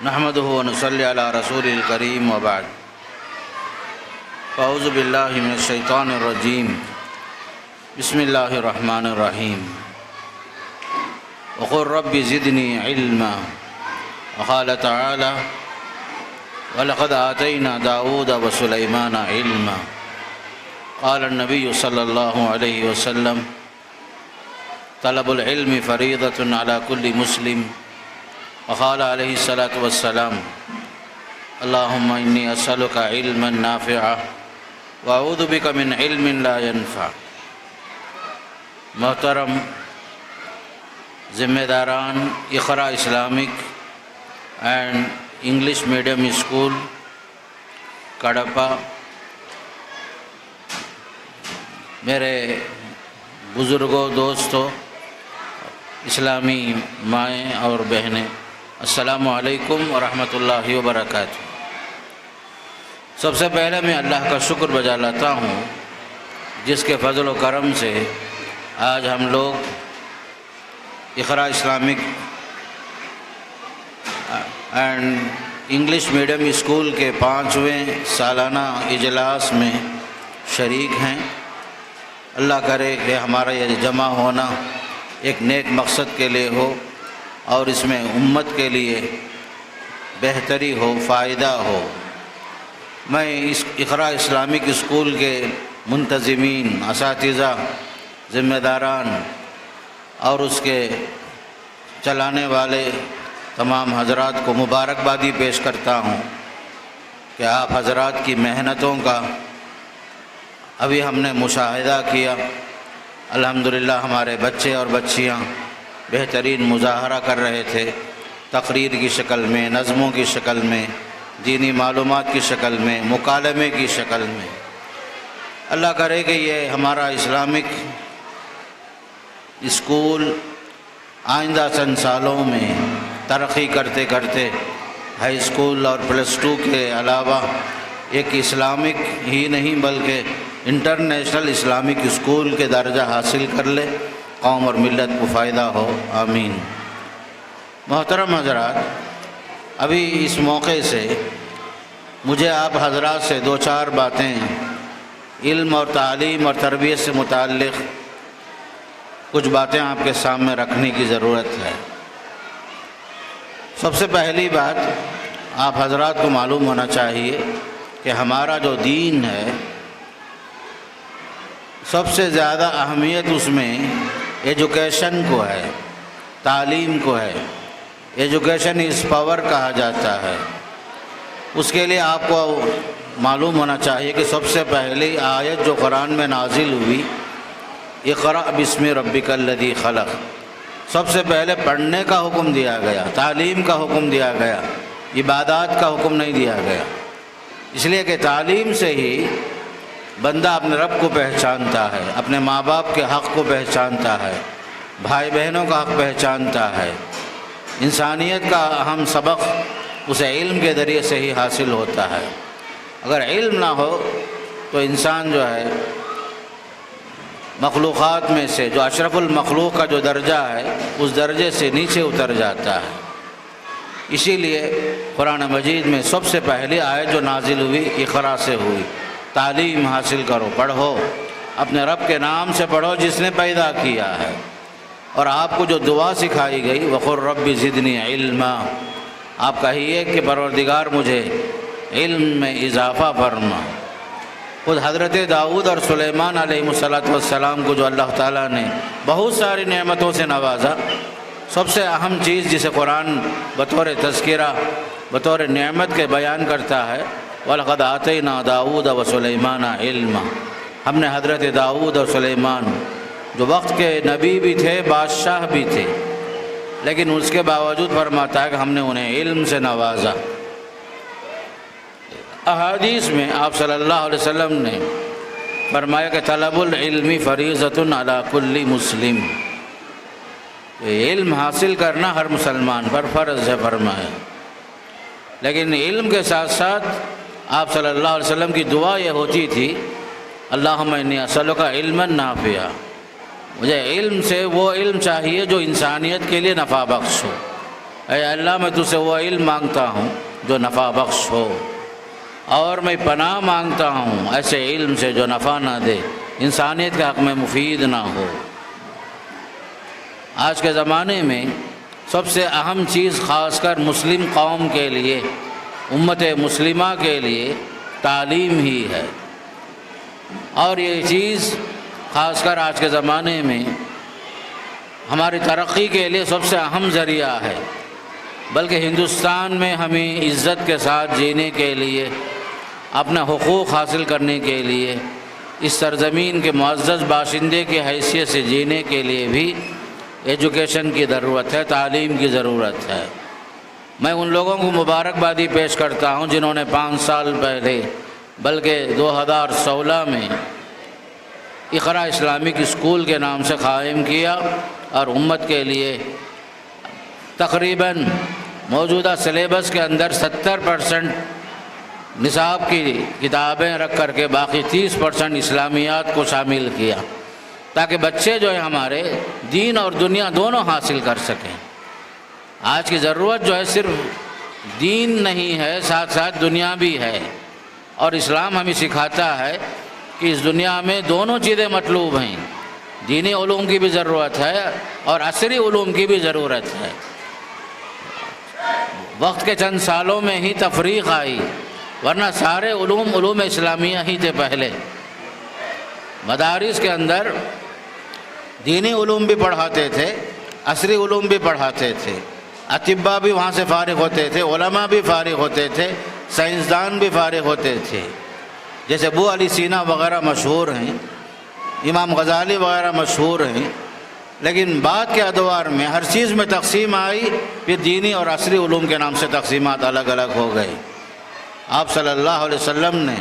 نحمده ونصلي على رسول الكريم وبعد اعوذ باللہ من الشیطان الرجیم بسم اللہ الرحمن الرحیم وقل رب زدنی علما وقال تعالی وَلَقَدْ آتَيْنَا دَاوُودَ وَسُلَيْمَانَ عِلْمًا قال النبي صلی اللہ علیہ وسلم طلب العلم فریضۃ علی کل مسلم وقال علیہ الصلاۃ والسلام اللہم انی اسألک علما نافعا واعوذ بک من علم لا ينفع۔ محترم ذمہ داران Iqra Islamic and English medium school Kadapa, میرے بزرگوں، دوستوں، اسلامی مائیں اور بہنیں، السلام علیکم ورحمۃ اللہ وبرکاتہ۔ سب سے پہلے میں اللہ کا شکر بجا لاتا ہوں جس کے فضل و کرم سے آج ہم لوگ Iqra Islamic and English medium school کے 5ویں سالانہ اجلاس میں شریک ہیں۔ اللہ کرے کہ ہمارا یہ جمع ہونا ایک نیک مقصد کے لیے ہو اور اس میں امت کے لیے بہتری ہو، فائدہ ہو۔ میں اس اقرا اسلامک اسکول کے منتظمین، اساتذہ، ذمہ داران اور اس کے چلانے والے تمام حضرات کو مبارکبادی پیش کرتا ہوں کہ آپ حضرات کی محنتوں کا ابھی ہم نے مشاہدہ کیا۔ الحمدللہ ہمارے بچے اور بچیاں بہترین مظاہرہ کر رہے تھے، تقریر کی شکل میں، نظموں کی شکل میں، دینی معلومات کی شکل میں، مکالمے کی شکل میں۔ اللہ کرے کہ یہ ہمارا اسلامک اسکول آئندہ چند سالوں میں ترقی کرتے کرتے ہائی اسکول اور +2 کے علاوہ ایک اسلامک ہی نہیں بلکہ انٹرنیشنل اسلامک اسکول کے درجہ حاصل کر لے، قوم اور ملت کو فائدہ ہو، آمین۔ محترم حضرات، ابھی اس موقع سے مجھے آپ حضرات سے 2-4 باتیں علم اور تعلیم اور تربیت سے متعلق کچھ باتیں آپ کے سامنے رکھنے کی ضرورت ہے۔ سب سے پہلی بات، آپ حضرات کو معلوم ہونا چاہیے کہ ہمارا جو دین ہے سب سے زیادہ اہمیت اس میں ایجوکیشن کو ہے، تعلیم کو ہے۔ ایجوکیشن از پاور کہا جاتا ہے۔ اس کے لیے آپ کو معلوم ہونا چاہیے کہ سب سے پہلی آیت جو قرآن میں نازل ہوئی، اقرأ بسم ربک الذی خلق، سب سے پہلے پڑھنے کا حکم دیا گیا، تعلیم کا حکم دیا گیا، عبادات کا حکم نہیں دیا گیا۔ اس لیے کہ تعلیم سے ہی بندہ اپنے رب کو پہچانتا ہے، اپنے ماں باپ کے حق کو پہچانتا ہے، بھائی بہنوں کا حق پہچانتا ہے۔ انسانیت کا اہم سبق اسے علم کے ذریعے سے ہی حاصل ہوتا ہے۔ اگر علم نہ ہو تو انسان جو ہے مخلوقات میں سے جو اشرف المخلوق کا جو درجہ ہے اس درجے سے نیچے اتر جاتا ہے۔ اسی لیے قرآن مجید میں سب سے پہلی آیت جو نازل ہوئی اقرا سے ہوئی، تعلیم حاصل کرو، پڑھو، اپنے رب کے نام سے پڑھو جس نے پیدا کیا ہے۔ اور آپ کو جو دعا سکھائی گئی وقل رب زدنی علما، آپ کہیے کہ پروردگار مجھے علم میں اضافہ فرما۔ خود حضرت داؤد اور سلیمان علیہ السلام کو جو اللہ تعالیٰ نے بہت ساری نعمتوں سے نوازا، سب سے اہم چیز جسے قرآن بطور تذکرہ، بطور نعمت کے بیان کرتا ہے، وَلَقَدْ آتَيْنَا دَاوُودَ وَسُلَيْمَانَ عِلْمًا، ہم نے حضرت داؤد اور سلیمان جو وقت کے نبی بھی تھے، بادشاہ بھی تھے، لیکن اس کے باوجود فرماتا ہے کہ ہم نے انہیں علم سے نوازا۔ احادیث میں آپ صلی اللہ علیہ وسلم نے فرمایا کہ طلب العلم فریضۃ علی کل مسلم، علم حاصل کرنا ہر مسلمان پر فرض ہے فرمایا۔ لیکن علم کے ساتھ ساتھ آپ صلی اللہ علیہ وسلم کی دعا یہ ہوتی تھی، اللہم انی اسألک علما نافعا، مجھے علم سے وہ علم چاہیے جو انسانیت کے لیے نفع بخش ہو۔ اے اللہ میں تجھ سے وہ علم مانگتا ہوں جو نفع بخش ہو، اور میں پناہ مانگتا ہوں ایسے علم سے جو نفع نہ دے، انسانیت کے حق میں مفید نہ ہو۔ آج کے زمانے میں سب سے اہم چیز خاص کر مسلم قوم کے لیے، امت مسلمہ کے لیے تعلیم ہی ہے، اور یہ چیز خاص کر آج کے زمانے میں ہماری ترقی کے لیے سب سے اہم ذریعہ ہے۔ بلکہ ہندوستان میں ہمیں عزت کے ساتھ جینے کے لیے، اپنا حقوق حاصل کرنے کے لیے، اس سرزمین کے معزز باشندے کی حیثیت سے جینے کے لیے بھی ایجوکیشن کی ضرورت ہے، تعلیم کی ضرورت ہے۔ میں ان لوگوں کو مبارکبادی پیش کرتا ہوں جنہوں نے 5 سال پہلے بلکہ 2016 میں اقرا اسلامک اسکول کے نام سے قائم کیا، اور امت کے لیے تقریباً موجودہ سلیبس کے اندر 70% نصاب کی کتابیں رکھ کر کے باقی 30% اسلامیات کو شامل کیا، تاکہ بچے جو ہیں ہمارے دین اور دنیا دونوں حاصل کر سکیں۔ آج کی ضرورت جو ہے صرف دین نہیں ہے، ساتھ ساتھ دنیا بھی ہے، اور اسلام ہمیں سکھاتا ہے کہ اس دنیا میں دونوں چیزیں مطلوب ہیں، دینی علوم کی بھی ضرورت ہے اور عصری علوم کی بھی ضرورت ہے۔ وقت کے چند سالوں میں ہی تفریق آئی، ورنہ سارے علوم اسلامیہ ہی تھے پہلے۔ مدارس کے اندر دینی علوم بھی پڑھاتے تھے، عصری علوم بھی پڑھاتے تھے، اطباء بھی وہاں سے فارغ ہوتے تھے، علماء بھی فارغ ہوتے تھے، سائنسدان بھی فارغ ہوتے تھے، جیسے ابو علی سینا وغیرہ مشہور ہیں، امام غزالی وغیرہ مشہور ہیں۔ لیکن بعد کے ادوار میں ہر چیز میں تقسیم آئی، پھر دینی اور عصری علوم کے نام سے تقسیمات الگ الگ ہو گئے۔ آپ صلی اللہ علیہ وسلم نے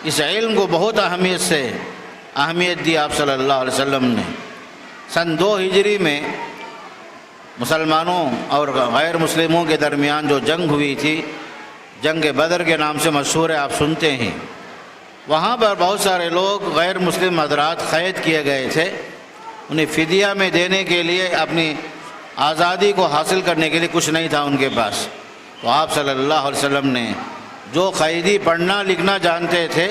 اس علم کو بہت اہمیت دی۔ آپ صلی اللہ علیہ وسلم نے سن 2 ہجری میں مسلمانوں اور غیر مسلموں کے درمیان جو جنگ ہوئی تھی، جنگ بدر کے نام سے مشہور ہے، آپ سنتے ہیں، وہاں پر بہت سارے لوگ غیر مسلم حضرات قید کیے گئے تھے۔ انہیں فدیہ میں دینے کے لیے، اپنی آزادی کو حاصل کرنے کے لیے کچھ نہیں تھا ان کے پاس، تو آپ صلی اللہ علیہ وسلم نے جو قیدی پڑھنا لکھنا جانتے تھے،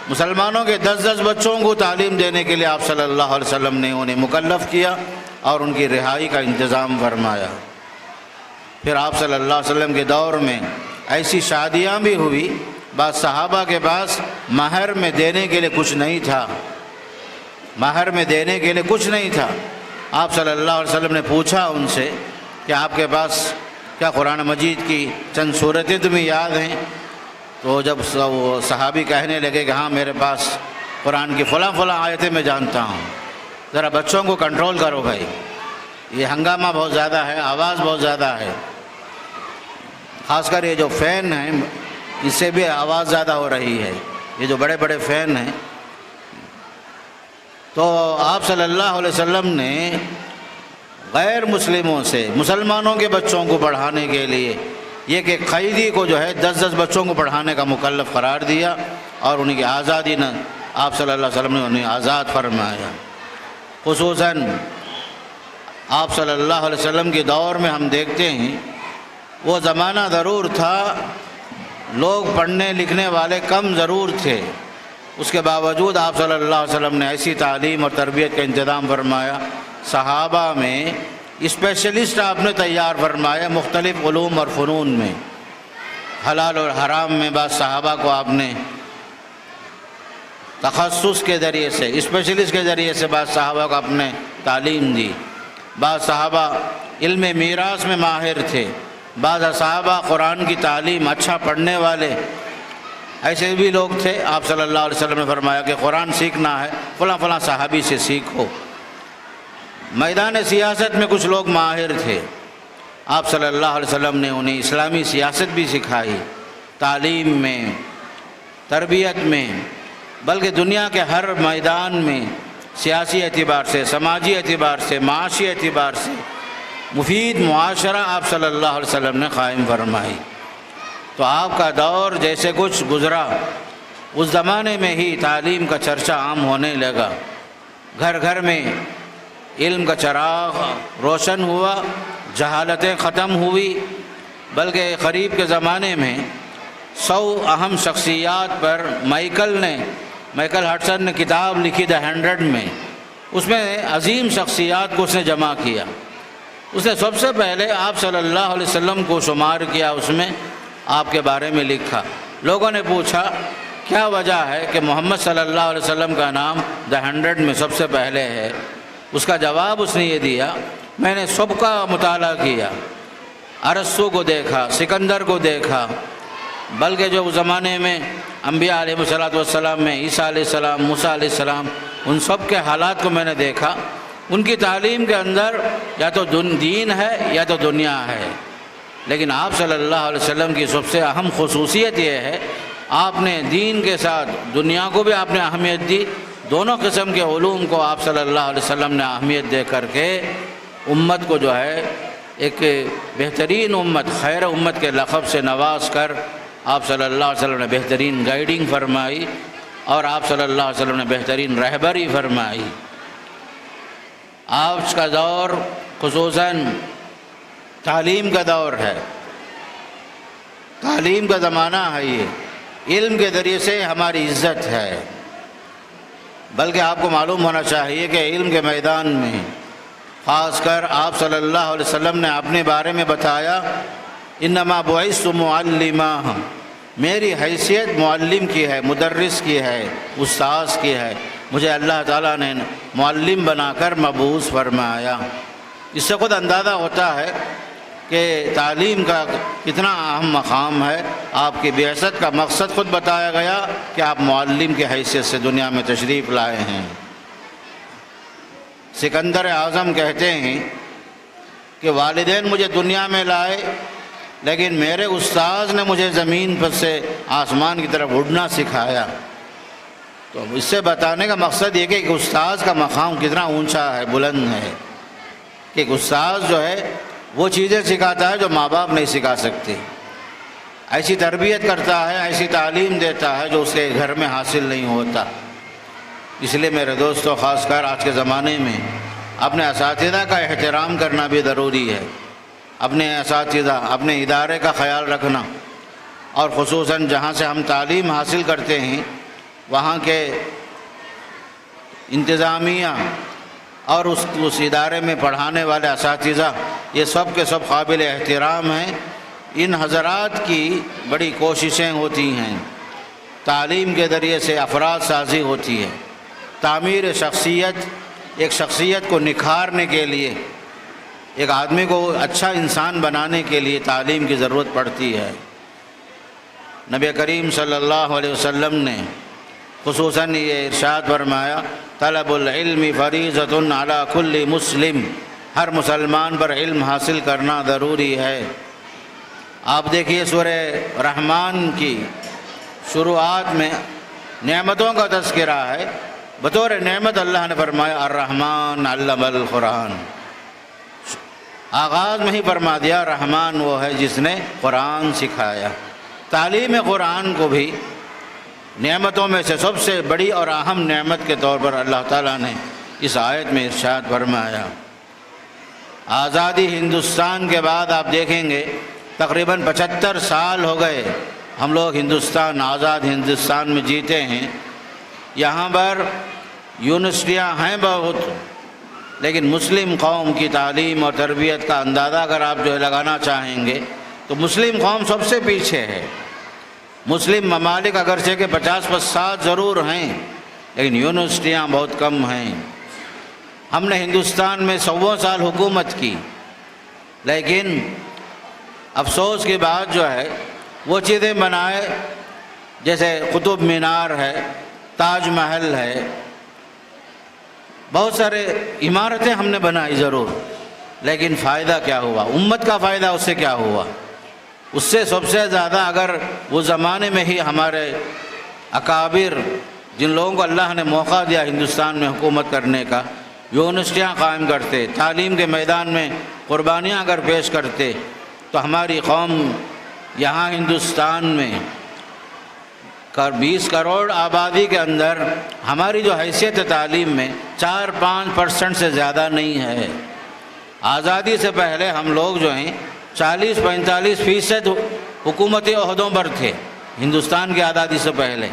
مسلمانوں کے 10 بچوں کو تعلیم دینے کے لیے آپ صلی اللہ علیہ وسلم نے انہیں مکلف کیا اور ان کی رہائی کا انتظام فرمایا۔ پھر آپ صلی اللہ علیہ وسلم کے دور میں ایسی شادیاں بھی ہوئی، بعض صحابہ کے پاس مہر میں دینے کے لیے کچھ نہیں تھا، مہر میں دینے کے لیے کچھ نہیں تھا۔ آپ صلی اللہ علیہ وسلم نے پوچھا ان سے کہ آپ کے پاس کیا قرآن مجید کی چند صورتیں تمہیں یاد ہیں؟ تو جب وہ صحابی کہنے لگے کہ ہاں میرے پاس قرآن کی فلاں آیتیں میں جانتا ہوں، ذرا بچوں کو کنٹرول کرو بھائی، یہ ہنگامہ بہت زیادہ ہے، آواز بہت زیادہ ہے، خاص کر یہ جو فین ہیں اس سے بھی آواز زیادہ ہو رہی ہے، یہ جو بڑے بڑے فین ہیں۔ تو آپ صلی اللہ علیہ وسلم نے غیر مسلموں سے مسلمانوں کے بچوں کو پڑھانے کے لیے یہ کہ قیدی کو جو ہے 10 بچوں کو پڑھانے کا مکلف قرار دیا، اور انہیں کی آزادی نے آپ صلی اللہ علیہ وسلم نے انہیں آزاد فرمایا۔ خصوصاً آپ صلی اللہ علیہ وسلم کے دور میں ہم دیکھتے ہیں وہ زمانہ ضرور تھا، لوگ پڑھنے لکھنے والے کم ضرور تھے، اس کے باوجود آپ صلی اللہ علیہ وسلم نے ایسی تعلیم اور تربیت کا انتظام فرمایا، صحابہ میں اسپیشلسٹ آپ نے تیار فرمایا مختلف علوم اور فنون میں، حلال اور حرام میں بعض صحابہ کو آپ نے تخصص کے ذریعے سے، اسپیشلسٹ کے ذریعے سے بعض صحابہ کو آپ نے تعلیم دی، بعض صحابہ علم میراث میں ماہر تھے، بعض صحابہ قرآن کی تعلیم اچھا پڑھنے والے، ایسے بھی لوگ تھے۔ آپ صلی اللہ علیہ وسلم نے فرمایا کہ قرآن سیکھنا ہے فلاں صحابی سے سیکھو۔ میدان سیاست میں کچھ لوگ ماہر تھے، آپ صلی اللہ علیہ وسلم نے انہیں اسلامی سیاست بھی سکھائی، تعلیم میں، تربیت میں، بلکہ دنیا کے ہر میدان میں سیاسی اعتبار سے، سماجی اعتبار سے، معاشی اعتبار سے مفید معاشرہ آپ صلی اللہ علیہ وسلم نے قائم فرمائی۔ تو آپ کا دور جیسے کچھ گزرا، اس زمانے میں ہی تعلیم کا چرچا عام ہونے لگا، گھر گھر میں علم کا چراغ روشن ہوا، جہالتیں ختم ہوئی، بلکہ قریب کے زمانے میں 100 اہم شخصیات پر مائیکل ہڈسن نے کتاب لکھی دا 100 میں، اس میں عظیم شخصیات کو اس نے جمع کیا۔ اس نے سب سے پہلے آپ صلی اللہ علیہ وسلم کو شمار کیا، اس میں آپ کے بارے میں لکھا۔ لوگوں نے پوچھا کیا وجہ ہے کہ محمد صلی اللہ علیہ وسلم کا نام دا 100 میں سب سے پہلے ہے؟ اس کا جواب اس نے یہ دیا، میں نے سب کا مطالعہ کیا، ارسطو کو دیکھا، سکندر کو دیکھا، بلکہ جو اس زمانے میں انبیاء علیہ السلام میں عیسیٰ علیہ السلام، موسیٰ علیہ السلام، ان سب کے حالات کو میں نے دیکھا۔ ان کی تعلیم کے اندر یا تو دین ہے یا تو دنیا ہے، لیکن آپ صلی اللہ علیہ وسلم کی سب سے اہم خصوصیت یہ ہے، آپ نے دین کے ساتھ دنیا کو بھی آپ نے اہمیت دی۔ دونوں قسم کے علوم کو آپ صلی اللہ علیہ وسلم نے اہمیت دے کر کے امت کو جو ہے ایک بہترین امت، خیر امت کے لقب سے نواز کر آپ صلی اللہ علیہ وسلم نے بہترین گائیڈنگ فرمائی، اور آپ صلی اللہ علیہ وسلم نے بہترین رہبری فرمائی۔ آج کا دور خصوصاً تعلیم کا دور ہے، تعلیم کا زمانہ ہے، یہ علم کے ذریعے سے ہماری عزت ہے۔ بلکہ آپ کو معلوم ہونا چاہیے کہ علم کے میدان میں خاص کر آپ صلی اللہ علیہ وسلم نے اپنے بارے میں بتایا، انما بعثت معلما، میری حیثیت معلم کی ہے، مدرس کی ہے، استاذ کی ہے، مجھے اللہ تعالیٰ نے معلم بنا کر مبعوث فرمایا۔ اس سے خود اندازہ ہوتا ہے کہ تعلیم کا کتنا اہم مقام ہے۔ آپ کی بعثت کا مقصد خود بتایا گیا کہ آپ معلم کی حیثیت سے دنیا میں تشریف لائے ہیں۔ سکندر اعظم کہتے ہیں کہ والدین مجھے دنیا میں لائے، لیکن میرے استاذ نے مجھے زمین پر سے آسمان کی طرف اڑنا سکھایا۔ تو اس سے بتانے کا مقصد یہ کہ ایک استاذ کا مقام کتنا اونچا ہے، بلند ہے، کہ ایک استاذ جو ہے وہ چیزیں سکھاتا ہے جو ماں باپ نہیں سکھا سکتے، ایسی تربیت کرتا ہے، ایسی تعلیم دیتا ہے جو اس کے گھر میں حاصل نہیں ہوتا۔ اس لیے میرے دوستو، خاص کر آج کے زمانے میں اپنے اساتذہ کا احترام کرنا بھی ضروری ہے، اپنے اساتذہ، اپنے ادارے کا خیال رکھنا، اور خصوصاً جہاں سے ہم تعلیم حاصل کرتے ہیں وہاں کے انتظامیہ اور اس ادارے میں پڑھانے والے اساتذہ، یہ سب کے سب قابل احترام ہیں۔ ان حضرات کی بڑی کوششیں ہوتی ہیں، تعلیم کے ذریعے سے افراد سازی ہوتی ہے، تعمیر شخصیت، ایک شخصیت کو نکھارنے کے لیے، ایک آدمی کو اچھا انسان بنانے کے لیے تعلیم کی ضرورت پڑتی ہے۔ نبی کریم صلی اللہ علیہ وسلم نے خصوصاً یہ ارشاد فرمایا، طلب العلم فریضۃ علی کل مسلم، ہر مسلمان پر علم حاصل کرنا ضروری ہے۔ آپ دیکھیے سورہ رحمان کی شروعات میں نعمتوں کا تذکرہ ہے، بطور نعمت اللہ نے فرمایا الرحمن علم القرآن، آغاز میں ہی فرما دیا رحمان وہ ہے جس نے قرآن سکھایا۔ تعلیم قرآن کو بھی نعمتوں میں سے سب سے بڑی اور اہم نعمت کے طور پر اللہ تعالیٰ نے اس آیت میں ارشاد فرمایا۔ آزادی ہندوستان کے بعد آپ دیکھیں گے تقریباً 75 سال ہو گئے ہم لوگ ہندوستان، آزاد ہندوستان میں جیتے ہیں۔ یہاں پر یونیورسٹیاں ہیں بہت، لیکن مسلم قوم کی تعلیم اور تربیت کا اندازہ اگر آپ جو ہے لگانا چاہیں گے تو مسلم قوم سب سے پیچھے ہے۔ مسلم ممالک اگرچہ کہ 50% ضرور ہیں، لیکن یونیورسٹیاں بہت کم ہیں۔ ہم نے ہندوستان میں 100 سال حکومت کی، لیکن افسوس کی بات جو ہے وہ چیزیں بنائے جیسے قطب مینار ہے، تاج محل ہے، بہت سارے عمارتیں ہم نے بنائی ضرور، لیکن فائدہ کیا ہوا؟ امت کا فائدہ اس سے کیا ہوا؟ اس سے سب سے زیادہ اگر وہ زمانے میں ہی ہمارے اکابر، جن لوگوں کو اللہ نے موقع دیا ہندوستان میں حکومت کرنے کا، یونیورسٹیاں قائم کرتے، تعلیم کے میدان میں قربانیاں اگر پیش کرتے، تو ہماری قوم یہاں ہندوستان میں 20 کروڑ آبادی کے اندر ہماری جو حیثیت تعلیم میں 4-5% سے زیادہ نہیں ہے۔ آزادی سے پہلے ہم لوگ جو ہیں 40-45% حکومتی عہدوں پر تھے ہندوستان کی آزادی سے پہلے،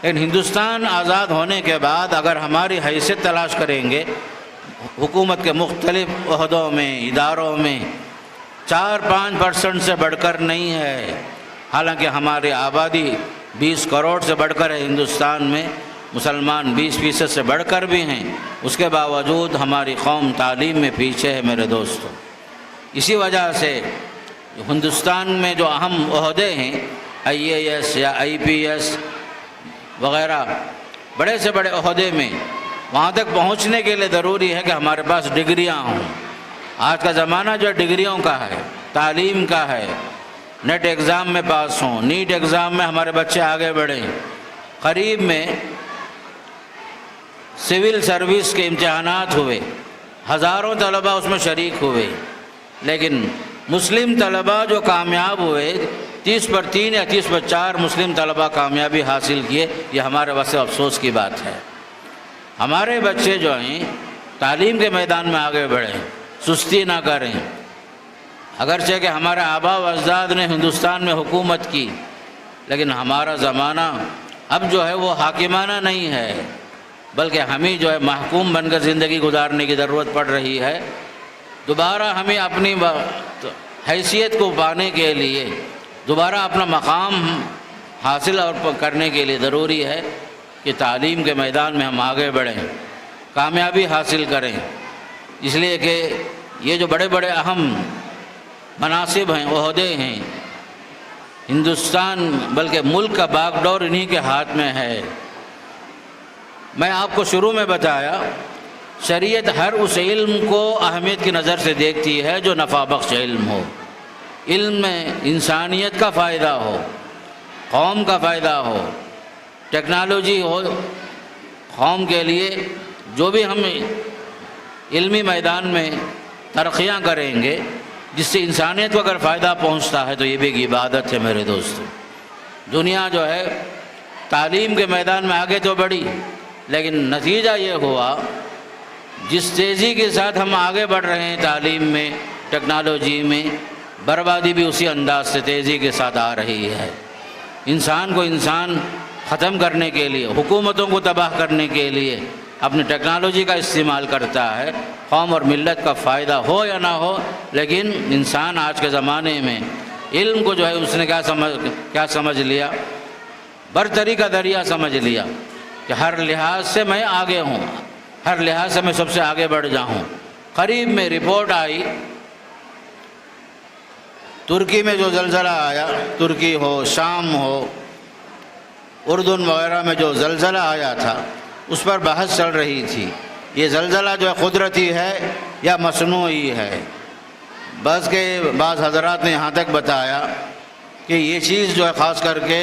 لیکن ہندوستان آزاد ہونے کے بعد اگر ہماری حیثیت تلاش کریں گے حکومت کے مختلف عہدوں میں، اداروں میں 4-5% سے بڑھ کر نہیں ہے، حالانکہ ہماری آبادی 20 کروڑ سے بڑھ کر ہے ہندوستان میں، مسلمان 20% سے بڑھ کر بھی ہیں، اس کے باوجود ہماری قوم تعلیم میں پیچھے ہے میرے دوستو۔ اسی وجہ سے ہندوستان میں جو اہم عہدے ہیں IAS یا IPS وغیرہ بڑے سے بڑے عہدے میں، وہاں تک پہنچنے کے لیے ضروری ہے کہ ہمارے پاس ڈگریاں ہوں۔ آج کا زمانہ جو ڈگریوں کا ہے، تعلیم کا ہے، نیٹ ایگزام میں پاس ہوں، نیٹ ایگزام میں ہمارے بچے آگے بڑھیں۔ قریب میں سول سروس کے امتحانات ہوئے، ہزاروں طلباء اس میں شریک ہوئے، لیکن مسلم طلباء جو کامیاب ہوئے 30/3 یا 30/4 مسلم طلباء کامیابی حاصل کیے، یہ ہمارے واسطے افسوس کی بات ہے۔ ہمارے بچے جو ہیں تعلیم کے میدان میں آگے بڑھیں، سستی نہ کریں۔ اگرچہ کہ ہمارے آباء و اجداد نے ہندوستان میں حکومت کی، لیکن ہمارا زمانہ اب جو ہے وہ حاکمانہ نہیں ہے، بلکہ ہمیں جو ہے محکوم بن کر زندگی گزارنے کی ضرورت پڑ رہی ہے۔ دوبارہ ہمیں اپنی حیثیت کو پانے کے لیے، دوبارہ اپنا مقام حاصل اور کرنے کے لیے ضروری ہے کہ تعلیم کے میدان میں ہم آگے بڑھیں، کامیابی حاصل کریں۔ اس لیے کہ یہ جو بڑے بڑے اہم مناصب ہیں، عہدے ہیں، ہندوستان بلکہ ملک کا باغ ڈور انہی کے ہاتھ میں ہے۔ میں آپ کو شروع میں بتایا، شریعت ہر اس علم کو اہمیت کی نظر سے دیکھتی ہے جو نفع بخش علم ہو، علم میں انسانیت کا فائدہ ہو، قوم کا فائدہ ہو، ٹیکنالوجی ہو قوم کے لیے۔ جو بھی ہم علمی میدان میں ترقیاں کریں گے جس سے انسانیت کو اگر فائدہ پہنچتا ہے تو یہ بھی ایک عبادت ہے میرے دوستو۔ دنیا جو ہے تعلیم کے میدان میں آگے تو بڑھی، لیکن نتیجہ یہ ہوا جس تیزی کے ساتھ ہم آگے بڑھ رہے ہیں تعلیم میں، ٹیکنالوجی میں، بربادی بھی اسی انداز سے تیزی کے ساتھ آ رہی ہے۔ انسان کو انسان ختم کرنے کے لیے، حکومتوں کو تباہ کرنے کے لیے اپنی ٹیکنالوجی کا استعمال کرتا ہے، قوم اور ملت کا فائدہ ہو یا نہ ہو، لیکن انسان آج کے زمانے میں علم کو جو ہے اس نے کیا سمجھ لیا، برتری کا ذریعہ سمجھ لیا کہ ہر لحاظ سے میں آگے ہوں، ہر لحاظ سے میں سب سے آگے بڑھ جاؤں۔ قریب میں رپورٹ آئی، ترکی میں جو زلزلہ آیا، ترکی ہو، شام ہو، اردن وغیرہ میں جو زلزلہ آیا تھا، اس پر بحث چل رہی تھی، یہ زلزلہ جو ہے قدرتی ہے یا مصنوعی ہے۔ بعض حضرات نے یہاں تک بتایا کہ یہ چیز جو ہے خاص کر کے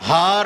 ہار